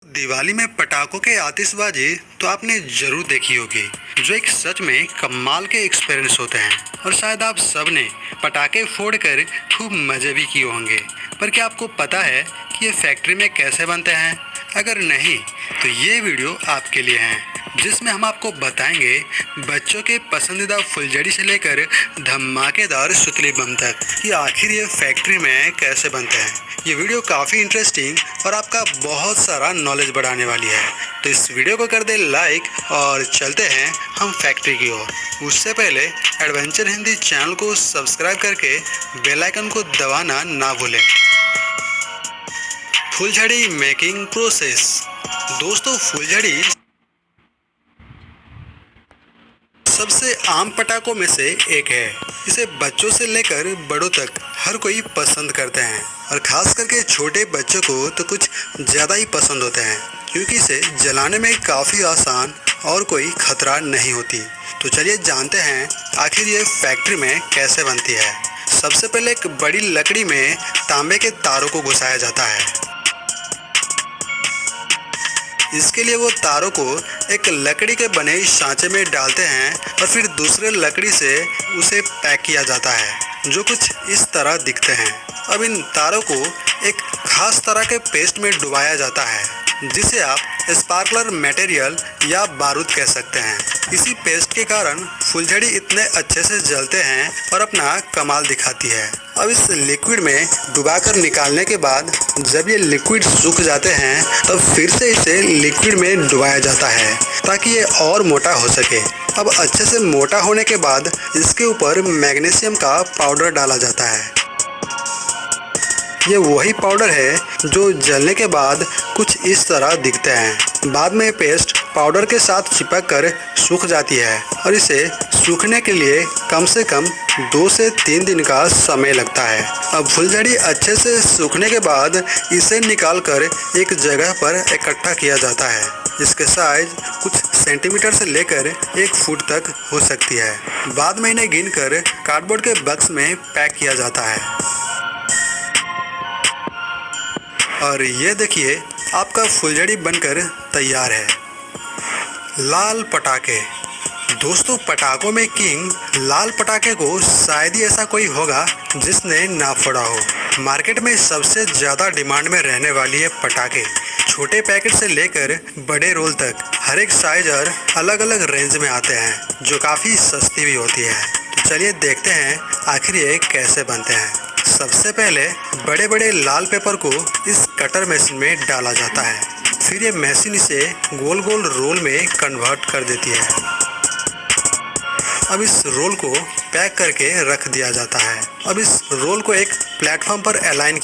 दिवाली में पटाखों के आतिशबाजी तो आपने जरूर देखी होगी, जो एक सच में कमाल के एक्सपीरियंस होते हैं। और शायद आप सब ने पटाखे फोड़कर खूब मजे भी किए होंगे। पर क्या आपको पता है कि ये फैक्ट्री में कैसे बनते हैं? अगर नहीं तो ये वीडियो आपके लिए है, जिसमें हम आपको बताएंगे बच्चों के पसंदीदा फुलझड़ी से लेकर धमाकेदार सुतली बम तक कि आखिर ये फैक्ट्री में कैसे बनते हैं। ये वीडियो काफ़ी इंटरेस्टिंग और आपका बहुत सारा नॉलेज बढ़ाने वाली है। तो इस वीडियो को कर दे लाइक और चलते हैं हम फैक्ट्री की ओर। उससे पहले एडवेंचर हिंदी चैनल को सब्सक्राइब करके बेल आइकन को दबाना ना भूलें। फुलझड़ी मेकिंग प्रोसेस। दोस्तों, फुलझड़ी सबसे आम पटाखों में से एक है। इसे बच्चों से लेकर बड़ों तक हर कोई पसंद करते हैं और खास करके छोटे बच्चों को तो कुछ ज़्यादा ही पसंद होते हैं, क्योंकि इसे जलाने में काफ़ी आसान और कोई खतरा नहीं होती। तो चलिए जानते हैं आखिर ये फैक्ट्री में कैसे बनती है। सबसे पहले एक बड़ी लकड़ी में तांबे के तारों को घुसाया जाता है। इसके लिए वो तारों को एक लकड़ी के बने सांचे में डालते हैं और फिर दूसरे लकड़ी से उसे पैक किया जाता है, जो कुछ इस तरह दिखते हैं। अब इन तारों को एक खास तरह के पेस्ट में डुबाया जाता है, जिसे आप स्पार्कलर मटेरियल या बारूद कह सकते हैं। इसी पेस्ट के कारण फुलझड़ी इतने अच्छे से जलते हैं और अपना कमाल दिखाती है। अब इस लिक्विड में डुबाकर निकालने के बाद जब ये लिक्विड सूख जाते हैं तब फिर से इसे लिक्विड में डुबाया जाता है ताकि ये और मोटा हो सके। अब अच्छे से मोटा होने के बाद इसके ऊपर मैग्नीशियम का पाउडर डाला जाता है। ये वही पाउडर है जो जलने के बाद कुछ इस तरह दिखते हैं। बाद में पेस्ट पाउडर के साथ चिपक कर सूख जाती है और इसे सूखने के लिए कम से कम 2 से 3 दिन का समय लगता है। अब फुलझड़ी अच्छे से सूखने के बाद इसे निकालकर एक जगह पर इकट्ठा किया जाता है। इसके साइज कुछ सेंटीमीटर से लेकर 1 फुट तक हो सकती है। बाद में इन्हें गिनकर कार्डबोर्ड के बक्स में पैक किया जाता है। और ये देखिए, आपका फुलझड़ी बनकर तैयार है। लाल पटाखे। दोस्तों, पटाखों में किंग लाल पटाखे को शायद ही ऐसा कोई होगा जिसने ना फोड़ा हो। मार्केट में सबसे ज़्यादा डिमांड में रहने वाली है पटाखे। छोटे पैकेट से लेकर बड़े रोल तक हर एक साइज और अलग अलग रेंज में आते हैं, जो काफ़ी सस्ती भी होती है। तो चलिए देखते हैं आखिर ये कैसे बनते हैं। सबसे पहले बड़े बड़े लाल पेपर को इस कटर मशीन में डाला जाता है। फिर ये मशीन इसे गोल गोल रोल में कन्वर्ट कर देती है। अब इस रोल को पैक करके रख दिया जाता है। अब इस रोल को एक प्लेटफॉर्म पर अलाइन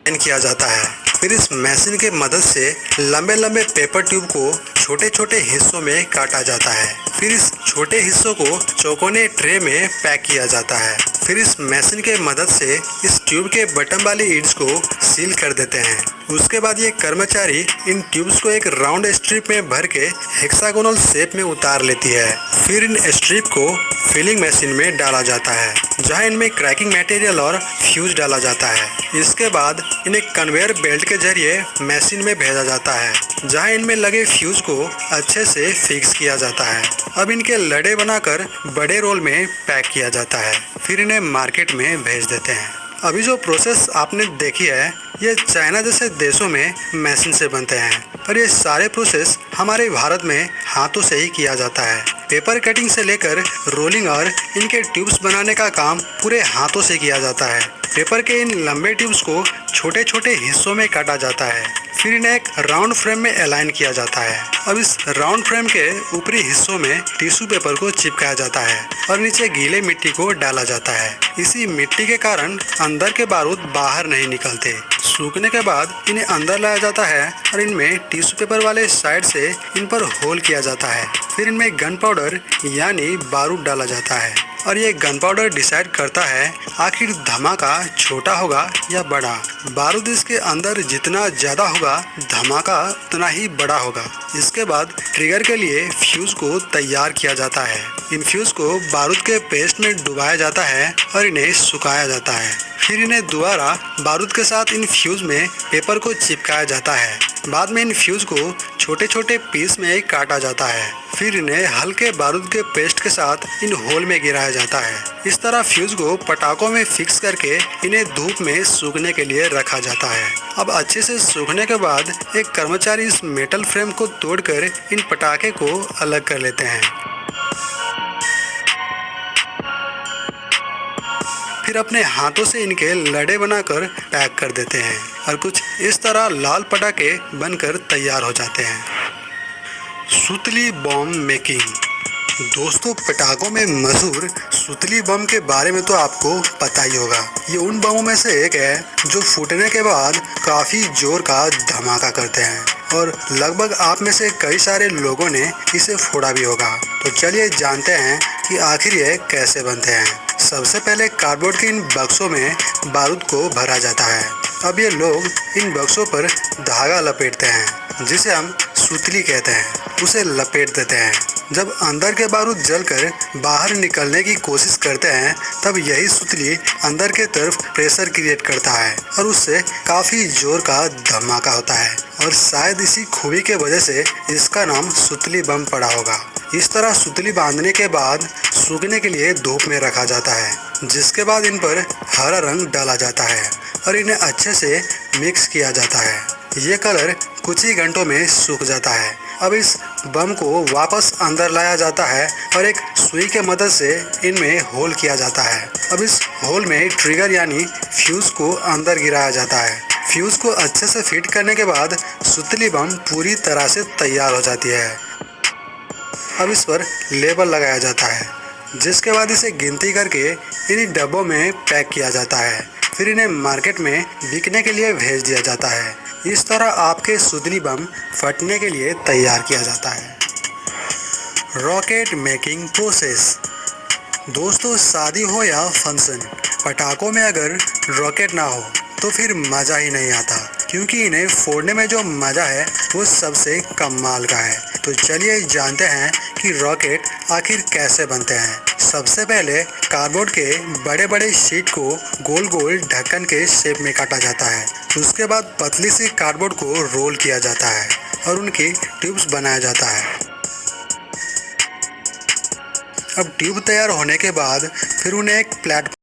किया जाता है। फिर इस मशीन के मदद से लंबे लंबे पेपर ट्यूब को छोटे छोटे हिस्सों में काटा जाता है। फिर इस छोटे हिस्सों को चौकोने ट्रे में पैक किया जाता है। फिर इस मशीन के मदद से इस ट्यूब के बटन वाली ईड्स को सील कर देते हैं। उसके बाद ये कर्मचारी इन ट्यूब्स को एक राउंड स्ट्रिप में भर के हेक्सागोनल शेप में उतार लेती है। फिर इन स्ट्रिप को फिलिंग मशीन में डाला जाता है, जहां इनमें क्रैकिंग मटेरियल और फ्यूज डाला जाता है। इसके बाद इन्हें कन्वेयर बेल्ट के जरिए मशीन में भेजा जाता है, जहां इनमें लगे फ्यूज को अच्छे से फिक्स किया जाता है। अब इनके लड़े बनाकर बड़े रोल में पैक किया जाता है। फिर इन्हें मार्केट में भेज देते हैं। अभी जो प्रोसेस आपने देखी है, ये चाइना जैसे देशों में मशीन से बनते हैं, पर ये सारे प्रोसेस हमारे भारत में हाथों से ही किया जाता है। पेपर कटिंग से लेकर रोलिंग और इनके ट्यूब्स बनाने का काम पूरे हाथों से किया जाता है। पेपर के इन लंबे ट्यूब्स को छोटे छोटे हिस्सों में काटा जाता है। फिर इन्हें एक राउंड फ्रेम में अलाइन किया जाता है। अब इस राउंड फ्रेम के ऊपरी हिस्सों में टिश्यू पेपर को चिपकाया जाता है और नीचे गीले मिट्टी को डाला जाता है। इसी मिट्टी के कारण अंदर के बारूद बाहर नहीं निकलते, सूखने के बाद इन्हें अंदर लाया जाता है और इनमें टिश्यू पेपर वाले साइड से इन पर होल किया जाता है। फिर इनमें गन पाउडर यानी बारूद डाला जाता है और ये गन पाउडर डिसाइड करता है आखिर धमाका छोटा होगा या बड़ा। बारूद इसके अंदर जितना ज्यादा होगा धमाका उतना ही बड़ा होगा। इसके बाद ट्रिगर के लिए फ्यूज को तैयार किया जाता है। इन फ्यूज को बारूद के पेस्ट में डुबाया जाता है और इन्हें सुखाया जाता है। फिर इन्हें दोबारा बारूद के साथ इन फ्यूज में पेपर को चिपकाया जाता है। बाद में इन फ्यूज को छोटे छोटे पीस में काटा जाता है। फिर इन्हें हल्के बारूद के पेस्ट के साथ इन होल में गिराया जाता है। इस तरह फ्यूज को पटाखों में फिक्स करके इन्हें धूप में सूखने के लिए रखा जाता है। अब अच्छे से सूखने के बाद एक कर्मचारी इस मेटल फ्रेम को तोड़कर इन पटाखे को अलग कर लेते हैं। फिर अपने हाथों से इनके लड़े बनाकर पैक कर देते हैं और कुछ इस तरह लाल पटाखे बनकर तैयार हो जाते हैं। सुतली बम मेकिंग। दोस्तों, पटाखों में मशहूर सुतली बम के बारे में तो आपको पता ही होगा। ये उन बमों में से एक है जो फूटने के बाद काफी जोर का धमाका करते हैं और लगभग आप में से कई सारे लोगों ने इसे फोड़ा भी होगा। तो चलिए जानते हैं कि आखिर ये कैसे बनते हैं। सबसे पहले कार्डबोर्ड के इन बक्सों में बारूद को भरा जाता है। अब ये लोग इन बक्सों पर धागा लपेटते हैं जिसे हम सुतली कहते हैं, उसे लपेट देते हैं। जब अंदर के बारूद जलकर बाहर निकलने की कोशिश करते हैं तब यही सुतली अंदर के तरफ प्रेशर क्रिएट करता है और उससे काफी जोर का धमाका होता है और शायद इसी खूबी के वजह से इसका नाम सुतली बम पड़ा होगा। इस तरह सुतली बांधने के बाद सूखने के लिए धूप में रखा जाता है, जिसके बाद इन पर हरा रंग डाला जाता है और इन्हें अच्छे से मिक्स किया जाता है। ये कलर कुछ ही घंटों में सूख जाता है। अब इस बम को वापस अंदर लाया जाता है और एक सुई के मदद से इनमें होल किया जाता है। अब इस होल में ट्रिगर यानी फ्यूज को अंदर गिराया जाता है। फ्यूज को अच्छे से फिट करने के बाद सुतली बम पूरी तरह से तैयार हो जाती है। अब इस पर लेबल लगाया जाता है, जिसके बाद इसे गिनती करके इन डब्बों में पैक किया जाता है। फिर इन्हें मार्केट में बिकने के लिए भेज दिया जाता है। इस तरह आपके सुतली बम फटने के लिए तैयार किया जाता है। Rocket making process. दोस्तों, शादी हो या फंक्शन, पटाखों में अगर रॉकेट ना हो तो फिर मज़ा ही नहीं आता, क्योंकि इन्हें फोड़ने में जो मज़ा है वो सबसे कमाल का है। तो चलिए जानते हैं कि रॉकेट आखिर कैसे बनते हैं। सबसे पहले कार्डबोर्ड के बड़े बड़े शीट को गोल गोल ढक्कन के शेप में काटा जाता है। उसके बाद पतली सी कार्डबोर्ड को रोल किया जाता है और उनकी ट्यूब्स बनाया जाता है। अब ट्यूब तैयार होने के बाद फिर उन्हें एक प्लेटफॉर्म